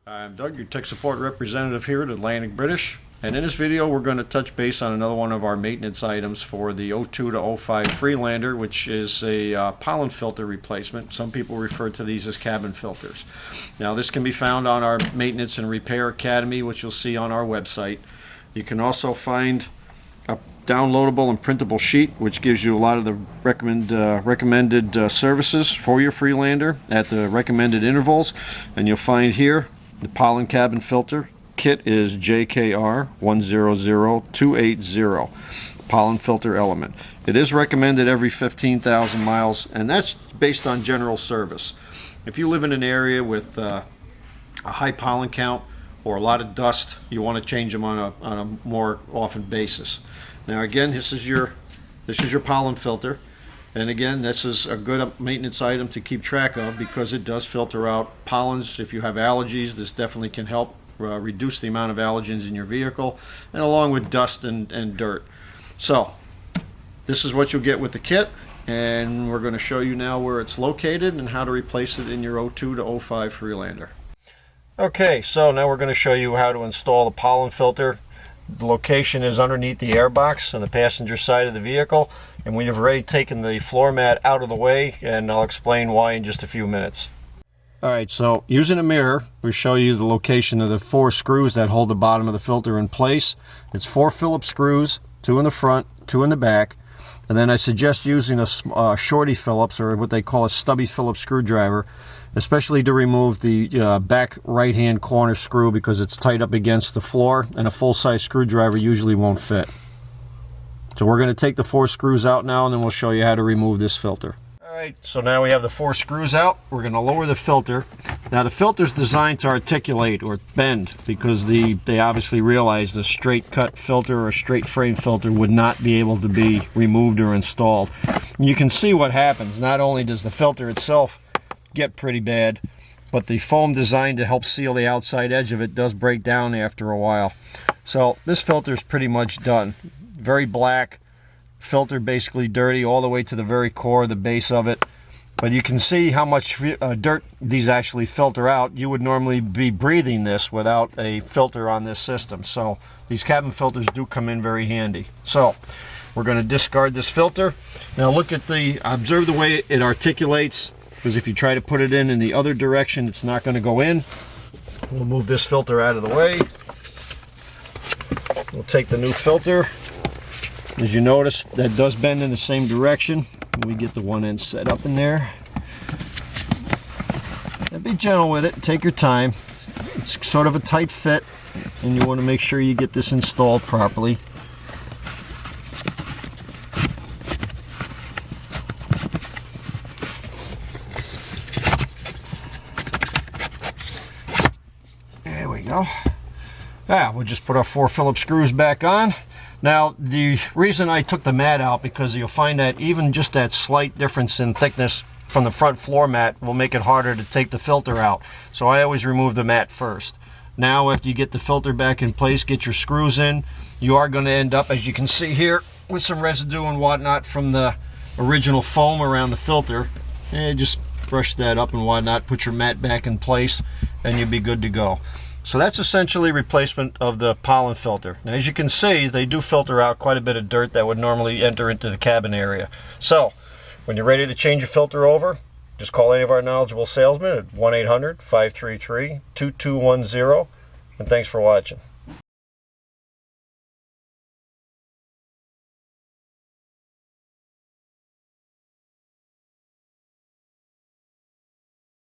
I'm Doug, your tech support representative here at Atlantic British, and in this video we're going to touch base on another one of our maintenance items for the 02 to 05 Freelander, which is a pollen filter replacement. Some people refer to these as cabin filters. Now this can be found on our Maintenance and Repair Academy, which you'll see on our website. You can also find a downloadable and printable sheet which gives you a lot of the recommended services for your Freelander at the recommended intervals, and you'll find here the pollen cabin filter kit is JKR 100280 pollen filter element. It is recommended every 15,000 miles, and that's based on general service. If you live in an area with a high pollen count or a lot of dust, you want to change them on a more often basis. Now again, this is your pollen filter, and again, this is a good maintenance item to keep track of because it does filter out pollens. If you have allergies, this definitely can help reduce the amount of allergens in your vehicle, and along with dust and dirt. So this is what you'll get with the kit, and we're going to show you now where it's located and how to replace it in your 02 to 05 Freelander. Okay, so now we're going to show you how to install the pollen filter. The location is underneath the airbox on the passenger side of the vehicle, and we have already taken the floor mat out of the way, and I'll explain why in just a few minutes. Alright, so using a mirror, we show you the location of the 4 screws that hold the bottom of the filter in place. It's 4 Phillips screws, 2 in the front, 2 in the back, and then I suggest using a shorty Phillips, or what they call a stubby Phillips screwdriver, especially to remove the back right hand corner screw because it's tight up against the floor, and a full-size screwdriver usually won't fit. So we're going to take the 4 screws out now, and then we'll show you how to remove this filter. Alright, so now we have the 4 screws out. We're going to lower the filter. Now the filter is designed to articulate or bend because they obviously realize the straight cut filter or straight frame filter would not be able to be removed or installed. And you can see what happens. Not only does the filter itself get pretty bad, but the foam designed to help seal the outside edge of it does break down after a while. So this filter is pretty much done. Very black filter, basically dirty all the way to the very core, the base of it. But you can see how much dirt these actually filter out. You would normally be breathing this without a filter on this system. So these cabin filters do come in very handy. So we're going to discard this filter. Now observe the way it articulates, because if you try to put it in the other direction, it's not going to go in. We'll move this filter out of the way. We'll take the new filter. As you notice, that does bend in the same direction. We get the one end set up in there. And be gentle with it. Take your time. It's sort of a tight fit, and you want to make sure you get this installed properly. There we go. We'll just put our 4 Phillips screws back on. Now the reason I took the mat out, because you'll find that even just that slight difference in thickness from the front floor mat will make it harder to take the filter out. So I always remove the mat first. Now after you get the filter back in place, get your screws in, you are going to end up, as you can see here, with some residue and whatnot from the original foam around the filter. And just brush that up and whatnot, put your mat back in place, and you'll be good to go. So that's essentially replacement of the pollen filter. Now as you can see, they do filter out quite a bit of dirt that would normally enter into the cabin area. So when you're ready to change your filter over, just call any of our knowledgeable salesmen at 1-800-533-2210, and thanks for watching.